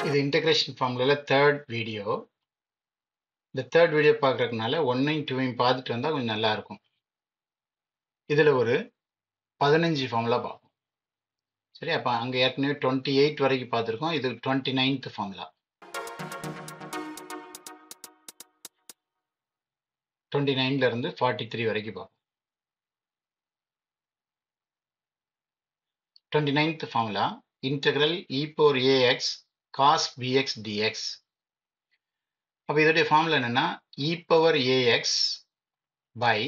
இது integration ஃபார்முலால third video. இந்த third video பார்க்கறதுனால 1ஐயும் 2ஐயும் பார்த்துட்டு வந்தால் கொஞ்சம் நல்லா இருக்கும். இதில் ஒரு 15 ஃபார்முலா பார்ப்போம். சரி, அப்போ அங்கே ஏற்கனவே 28 வரைக்கும் பார்த்துருக்கோம். இது 29th ஃபார்முலா. 29ல இருந்து 43 வரைக்கும் பார்ப்போம். 29th formula integral e power ax cos bx dx. அப்போ இதோடைய ஃபார்முலா என்னன்னா e power ax by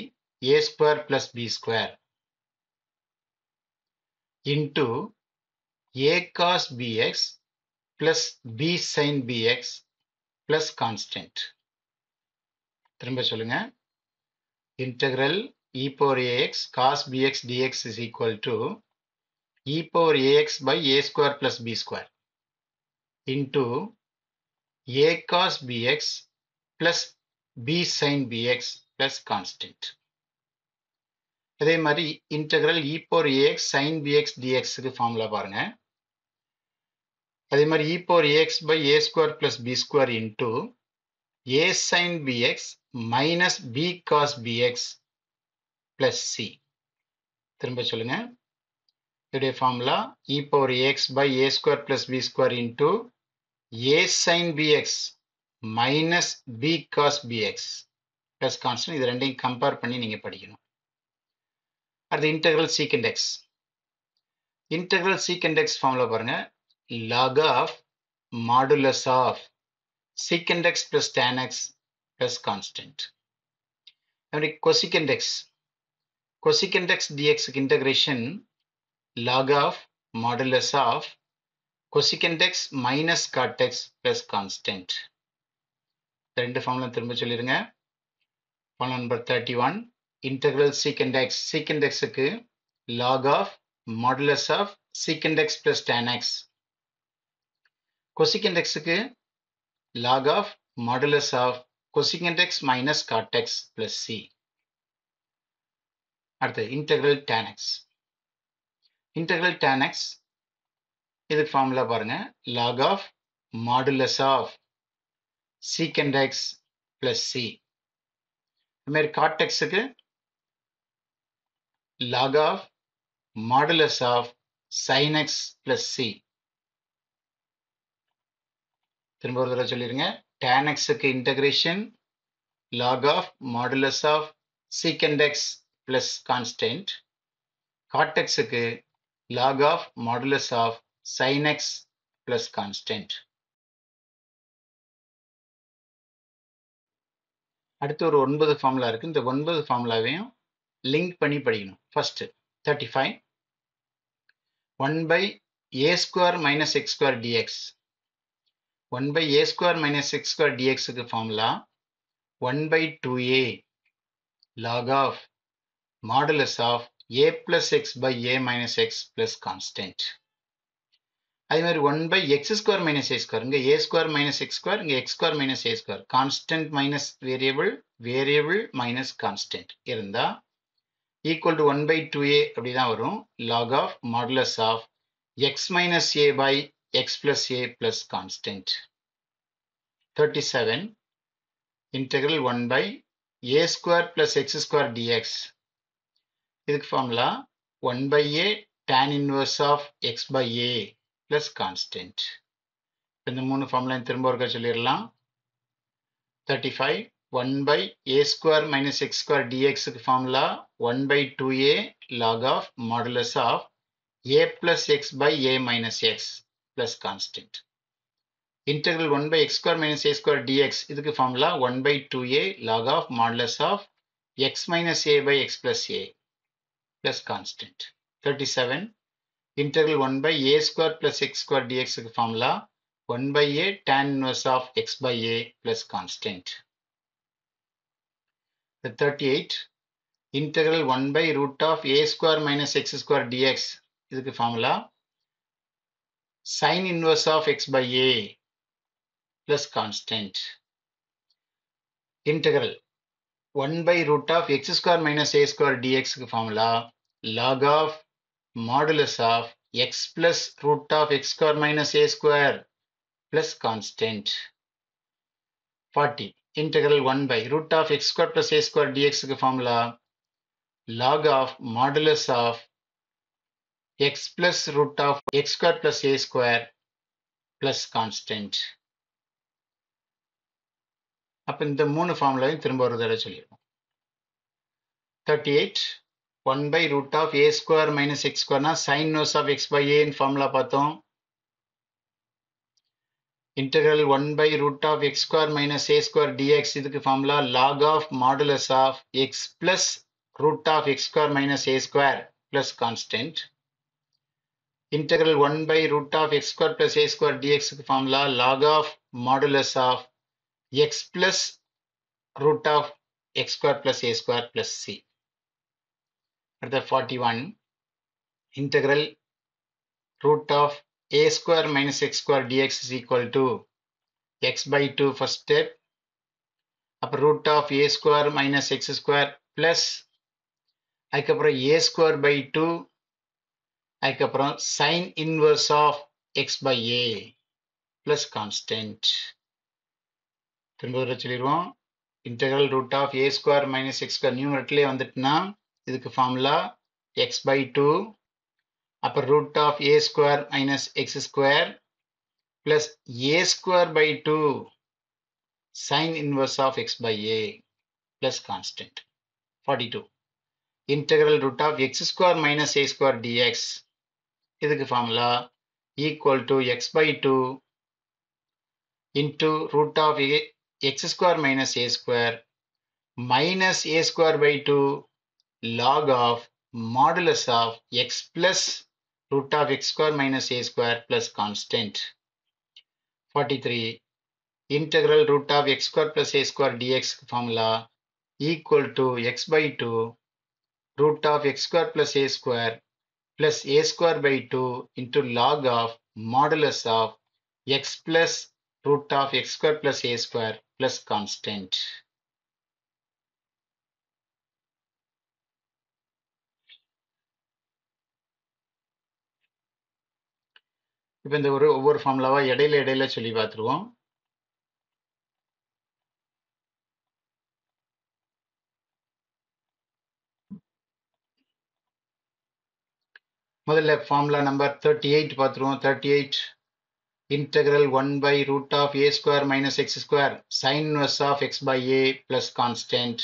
a square plus b square into a cos bx plus b sin bx plus constant. திரும்ப சொல்லுங்க. Integral e power ax cos bx dx is equal to e power ax by a square plus b square into a cos bx plus b sin bx plus constant. அதே மாதிரி integral e power ax sin bx dx க்கு formula பாருங்க. அதே மாதிரி e power ax by a square plus b square into a sin bx minus b cos bx plus c. திரும்ப சொல்லுங்க. இதோடைய formula e power ax by a square plus b square into a sin bx minus b cos bx plus constant. இது ரெண்டையும் compare பண்ணி நீங்க படிக்கணும். அடுத்து integral secant x. Integral secant x formula பாருங்க. log of modulus of secant x plus tan x plus constant. அப்படி cosecant x. cosecant x dx க்கு integration log of modulus of cosecant x minus cot x plus constant. ரெண்டு formula திரும்ப சொல்லிருங்க. Formula number 31 integral secant x. secant x க்கு log of modulus of secant x plus tan x. cosecant x க்கு log of modulus of cosecant x minus cot x plus c. அடுத்து integral tan x. integral tan x இதுக்கு formula பாருங்க. log of modulus of secant x plus c. அது மாதிரி cot x க்கு log of modulus of sin x plus c. திரும்ப ஒரு தடவை சொல்லிருங்க. tan x க்கு integration log of modulus of secant x plus constant. cot x க்கு log of modulus of sin x plus constant. அடுத்து ஒரு 9 formula இருக்கு. இந்த 9 ஃபார்முலாவையும் லிங்க் பண்ணி படிக்கணும். First 35 1 by a square minus x square dx. 1 by a square minus x square dx க்கு formula 1 by 2a log of modulus of a plus x by a minus x plus constant. அதே மாதிரி 1 by x square minus a square. இங்க a square minus x square, இங்க x square minus a square. constant minus variable, variable minus constant இருந்தா equal to 1 by 2a அப்படிதான் வரும். log of modulus of x minus a by x plus a plus constant. 37 integral 1 by a square plus x square dx. இதுக்கு formula 1 by a tan inverse of x by a plus constant. இந்த மூணு formula திரும்ப ஒருக்கா சொல்லிடலாம். 35 1 by a square minus x square dx க்கு formula 1 by 2a log of modulus of a plus x by a minus x plus constant. integral 1 by x square minus a square dx இதுக்கு formula 1 by 2a log of modulus of x minus a by x plus a plus constant. 37 integral 1 by a square plus x square dx க்கு formula 1 by a tan inverse of x by a plus constant. 38 integral 1 by root of a square minus x square dx இதுக்கு formula sin inverse of x by a plus constant. integral 1 by root of x square minus a square dx க்கு formula log of modulus of x plus root of x square minus a square plus constant. 40. Integral 1 by root of x square plus a square dx க்கு formula log of modulus of x plus root of x square plus a square plus constant. அப்ப இந்த மூணு ஃபார்முலாவையும் திரும்ப ஒரு தடவை சொல்லிடுவோம். 38 1 by root of a square minus x square னா sin inverse of x by a ன்னு ஃபார்முலா பார்த்தோம். Integral 1 by root of x square minus a square dx இதுக்கு formula log of modulus of x plus root of x square minus a square plus constant. Integral 1 by root of x square plus a square dx க்கு formula log of modulus of x plus root of x square plus a square plus c. அடுத்த 41 integral root of a square minus x square dx is equal to x by 2 first step, அப்புறம் root of a square minus x square plus அதுக்கப்புறம் a square by 2, அதுக்கப்புறம் sin inverse of x by a plus constant. திரும்ப ஒரு சொல்லிடுவோம். integral root of a square minus x square நியூமரேட்டர்லயே வந்துட்டுனா இதுக்கு formula x by 2 அப்புறம் root of a square minus x square plus a square by 2 sin inverse of x by a plus constant. 42 integral root of x square minus a square dx இதுக்கு formula equal to x by 2 into root of x square minus a square minus a square by 2 log of modulus of x plus root of x square minus a square plus constant. 43 integral root of x square plus a square dx formula equal to x by 2 root of x square plus a square by 2 into log of modulus of x plus root of x square plus a square plus constant. இப்போ இந்த ஒவ்வொரு ஃபார்முலாவா இடையில சொல்லி பார்த்துருவோம். முதல்ல formula number 38 பார்த்துருவோம். 38 integral 1 by root of a square minus x square sin inverse of x by a plus constant.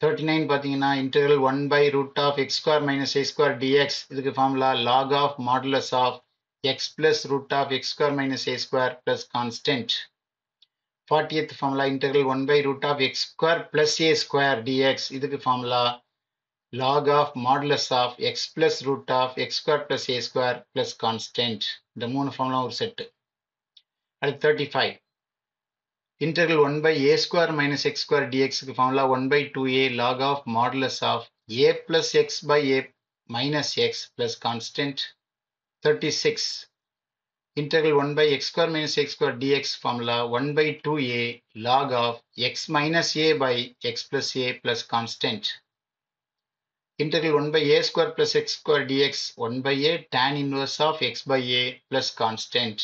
39 பார்த்தீங்கன்னா integral 1 by root of x square minus a square dx இதுக்கு formula log of modulus of x plus root of x square minus a square plus constant. 40th formula integral 1 by root of x square plus a square dx இதுக்கு formula log of modulus of x plus root of x square plus a square plus constant. இந்த மூணு formula ஒரு set. அடுத்து 35 integral 1 by a square minus x square dx க்கு formula 1 by 2a log of modulus of a plus x by a minus x plus constant. 36 integral 1 by x square minus x square dx formula 1 by 2a log of x minus a by x plus a plus constant. Integral 1 by a square plus x square dx 1 by a tan inverse of x by a plus constant.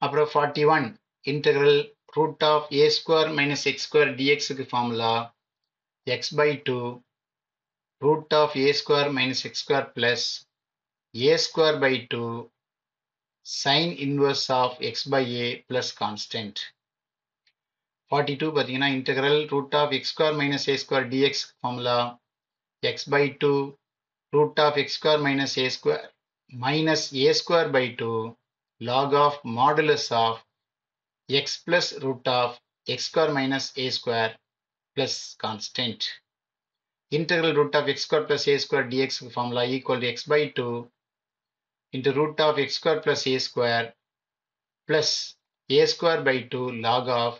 அப்புறம் 41 integral root of a square minus x square dx க்கு formula x by 2 root of a square minus x square plus a square by 2 sin inverse of x by a plus constant. 42 பார்த்தீங்கன்னா integral root of x square minus a square dx formula x by 2 root of x square minus a square by 2 log of modulus of x plus root of x square minus a square plus constant. Integral root of x square plus a square dx formula equal to x by 2 into root of x square plus a square by 2 log of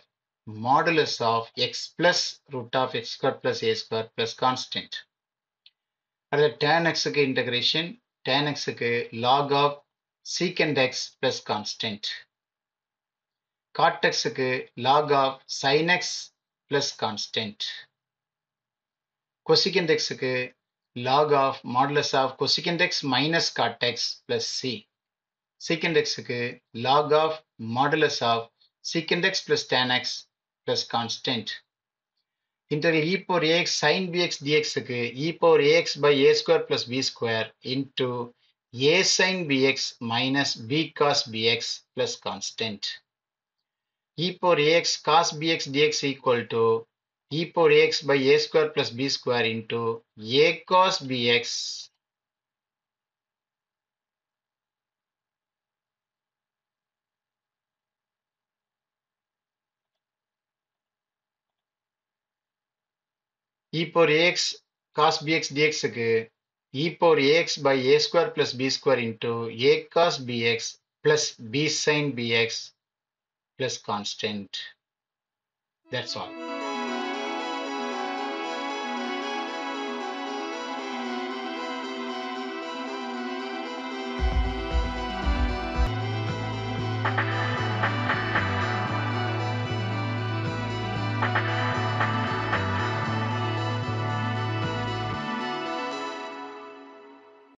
modulus of x plus root of x square plus a square plus constant. அடுத்து tan x க்கு integration tan x க்கு log of secant x plus constant. Cot x க்கு log of sin x plus constant. Cosecant x க்கு log of modulus of cosecant x minus cot x plus c. secant xக்கு log of modulus of secant x plus tan x plus constant. Integral e power ax sin bx dxக்கு e power ax by a square plus b square into a sin bx minus b cos bx plus constant. E power ax cos bx dx equal to e power ax by a square plus b square into a cos bx e power ax cos bx dxக்கு e power ax by a square plus b square into a cos bx plus b sin bx plus constant. That's all.